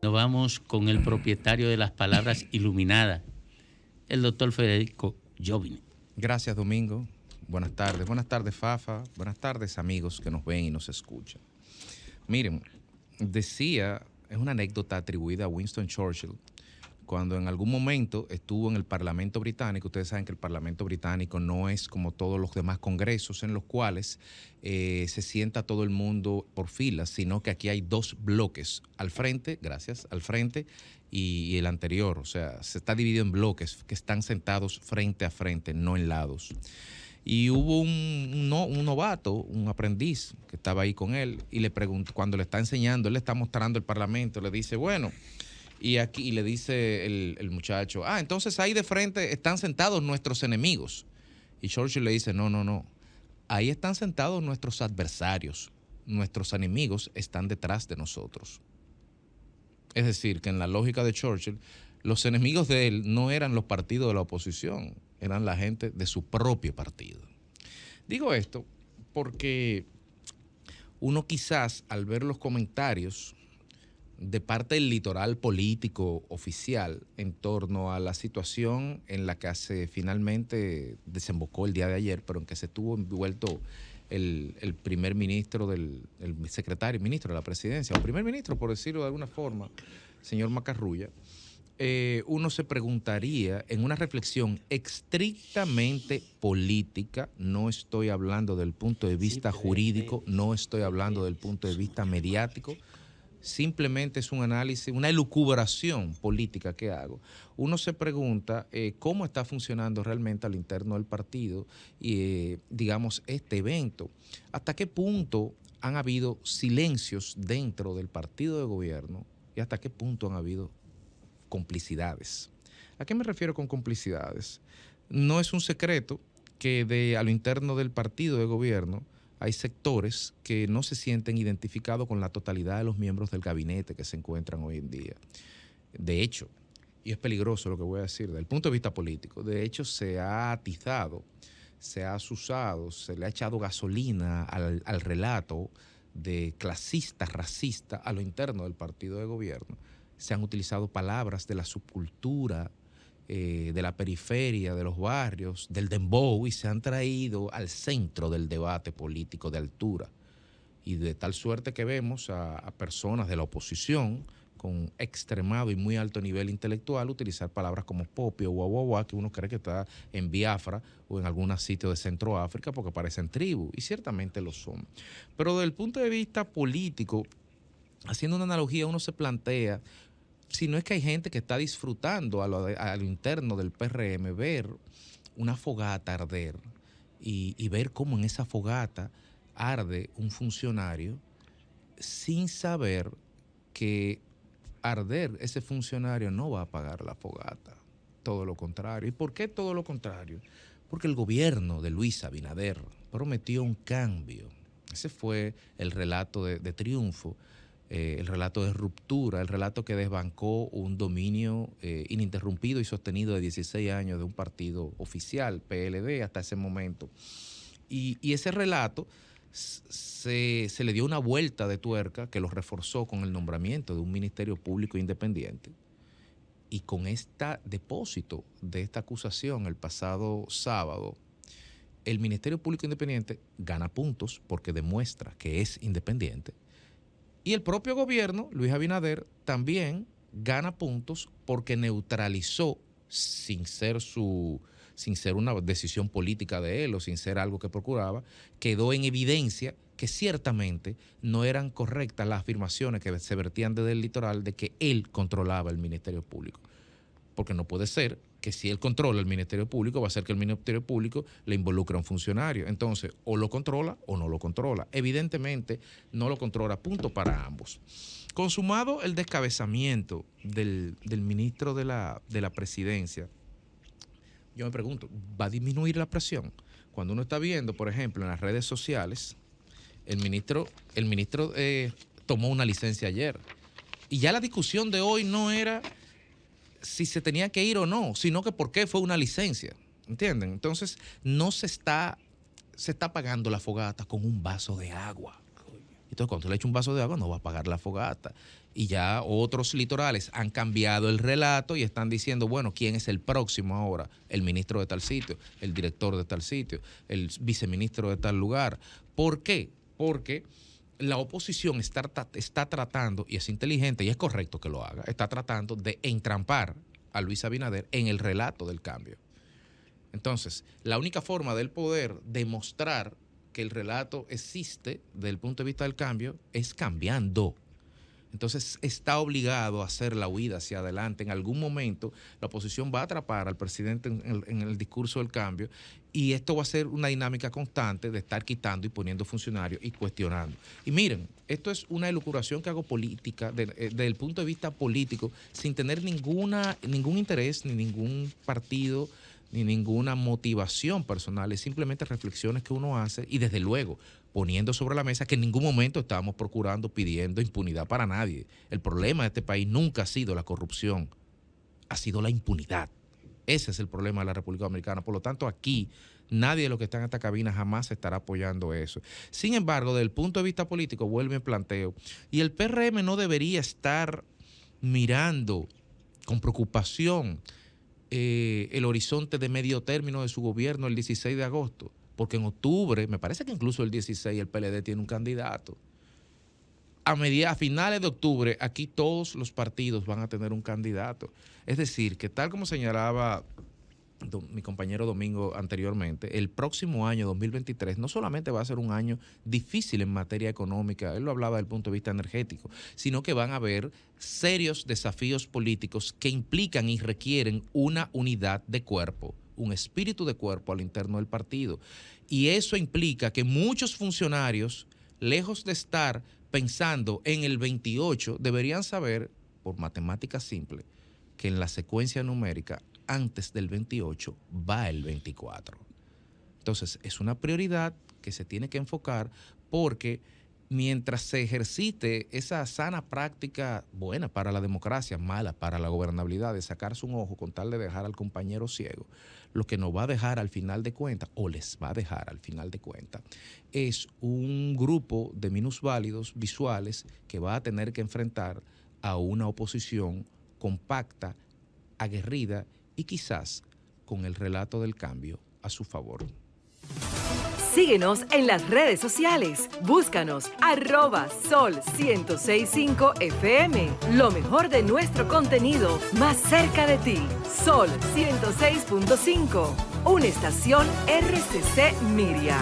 Nos vamos con el propietario de las palabras iluminadas, el doctor Federico Jovine. Gracias, Domingo. Buenas tardes, Fafa. Buenas tardes, amigos que nos ven y nos escuchan. Miren, decía, es una anécdota atribuida a Winston Churchill, cuando en algún momento estuvo en el Parlamento Británico. Ustedes saben que el Parlamento Británico no es como todos los demás congresos en los cuales se sienta todo el mundo por filas, sino que aquí hay dos bloques, al frente, al frente y el anterior. O sea, se está dividido en bloques que están sentados frente a frente, no en lados. Y hubo un novato, un aprendiz que estaba ahí con él y le preguntó, cuando le está enseñando, él le está mostrando el Parlamento, le dice, bueno... Y le dice el muchacho, entonces ahí de frente están sentados nuestros enemigos. Y Churchill le dice, no, ahí están sentados nuestros adversarios, nuestros enemigos están detrás de nosotros. Es decir, que en la lógica de Churchill, los enemigos de él no eran los partidos de la oposición, eran la gente de su propio partido. Digo esto porque uno quizás al ver los comentarios de parte del litoral político oficial en torno a la situación en la que finalmente desembocó el día de ayer, pero en que se tuvo envuelto el primer ministro el ministro de la presidencia, o primer ministro, por decirlo de alguna forma, señor Macarrulla, uno se preguntaría en una reflexión estrictamente política, no estoy hablando del punto de vista jurídico, no estoy hablando del punto de vista mediático, simplemente es un análisis, una elucubración política que hago. Uno se pregunta cómo está funcionando realmente al interno del partido y, digamos, este evento. ¿Hasta qué punto han habido silencios dentro del partido de gobierno y hasta qué punto han habido complicidades? ¿A qué me refiero con complicidades? No es un secreto que a lo interno del partido de gobierno hay sectores que no se sienten identificados con la totalidad de los miembros del gabinete que se encuentran hoy en día. De hecho, y es peligroso lo que voy a decir, desde el punto de vista político, de hecho se ha atizado, se ha asusado, se le ha echado gasolina al relato de clasista, racista a lo interno del partido de gobierno. Se han utilizado palabras de la subcultura, de la periferia, de los barrios, del dembow, y se han traído al centro del debate político de altura. Y de tal suerte que vemos a personas de la oposición con extremado y muy alto nivel intelectual utilizar palabras como popio o guaguaguá, que uno cree que está en Biafra o en algún sitio de Centroáfrica porque parecen tribus, y ciertamente lo son. Pero desde el punto de vista político, haciendo una analogía, uno se plantea, si no es que hay gente que está disfrutando a lo interno del PRM, ver una fogata arder y ver cómo en esa fogata arde un funcionario sin saber que arder ese funcionario no va a apagar la fogata. Todo lo contrario. ¿Y por qué todo lo contrario? Porque el gobierno de Luis Abinader prometió un cambio. Ese fue el relato de triunfo. El relato de ruptura, el relato que desbancó un dominio ininterrumpido y sostenido de 16 años de un partido oficial, PLD, hasta ese momento. Y ese relato se le dio una vuelta de tuerca que lo reforzó con el nombramiento de un Ministerio Público Independiente. Y con este depósito de esta acusación el pasado sábado, el Ministerio Público Independiente gana puntos porque demuestra que es independiente. Y el propio gobierno, Luis Abinader, también gana puntos porque neutralizó, sin ser una decisión política de él o sin ser algo que procuraba, quedó en evidencia que ciertamente no eran correctas las afirmaciones que se vertían desde el litoral de que él controlaba el Ministerio Público. Porque no puede ser que si él controla el Ministerio Público, va a ser que el Ministerio Público le involucre a un funcionario. Entonces, o lo controla o no lo controla. Evidentemente, no lo controla, punto para ambos. Consumado el descabezamiento del ministro de la presidencia, yo me pregunto, ¿va a disminuir la presión? Cuando uno está viendo, por ejemplo, en las redes sociales, el ministro tomó una licencia ayer. Y ya la discusión de hoy no era si se tenía que ir o no, sino que por qué fue una licencia. ¿entienden? Entonces, no se está apagando la fogata con un vaso de agua. Entonces, cuando tú le echas un vaso de agua, no va a apagar la fogata. Y ya otros litorales han cambiado el relato y están diciendo, bueno, ¿quién es el próximo ahora? El ministro de tal sitio, el director de tal sitio, el viceministro de tal lugar. ¿Por qué? Porque la oposición está tratando, y es inteligente y es correcto que lo haga, está tratando de entrampar a Luis Abinader en el relato del cambio. Entonces, la única forma del poder demostrar que el relato existe desde el punto de vista del cambio es cambiando. Entonces está obligado a hacer la huida hacia adelante. En algún momento la oposición va a atrapar al presidente en el discurso del cambio, y esto va a ser una dinámica constante de estar quitando y poniendo funcionarios y cuestionando. Y miren, esto es una elucubración que hago política, desde el punto de vista político, sin tener ningún interés, ni ningún partido, ni ninguna motivación personal. Es simplemente reflexiones que uno hace y desde luego poniendo sobre la mesa que en ningún momento estábamos procurando, pidiendo impunidad para nadie. El problema de este país nunca ha sido la corrupción, ha sido la impunidad. Ese es el problema de la República Dominicana. Por lo tanto, aquí nadie de los que están en esta cabina jamás estará apoyando eso. Sin embargo, desde el punto de vista político, vuelve el planteo. Y el PRM no debería estar mirando con preocupación el horizonte de medio término de su gobierno el 16 de agosto, porque en octubre, me parece que incluso el 16 el PLD tiene un candidato. A finales de octubre, aquí todos los partidos van a tener un candidato. Es decir, que tal como señalaba mi compañero Domingo anteriormente, el próximo año 2023 no solamente va a ser un año difícil en materia económica, él lo hablaba desde el punto de vista energético, sino que van a haber serios desafíos políticos que implican y requieren una unidad de cuerpo, un espíritu de cuerpo al interno del partido. Y eso implica que muchos funcionarios, lejos de estar pensando en el 28, deberían saber, por matemática simple, que en la secuencia numérica antes del 28 va el 24. Entonces, es una prioridad que se tiene que enfocar, porque mientras se ejercite esa sana práctica buena para la democracia, mala para la gobernabilidad, de sacarse un ojo con tal de dejar al compañero ciego, lo que nos va a dejar al final de cuentas, o les va a dejar al final de cuentas, es un grupo de minusválidos visuales que va a tener que enfrentar a una oposición compacta, aguerrida y quizás con el relato del cambio a su favor. Síguenos en las redes sociales. Búscanos @Sol1065 FM. Lo mejor de nuestro contenido más cerca de ti. Sol 106.5. Una estación RCC Miria.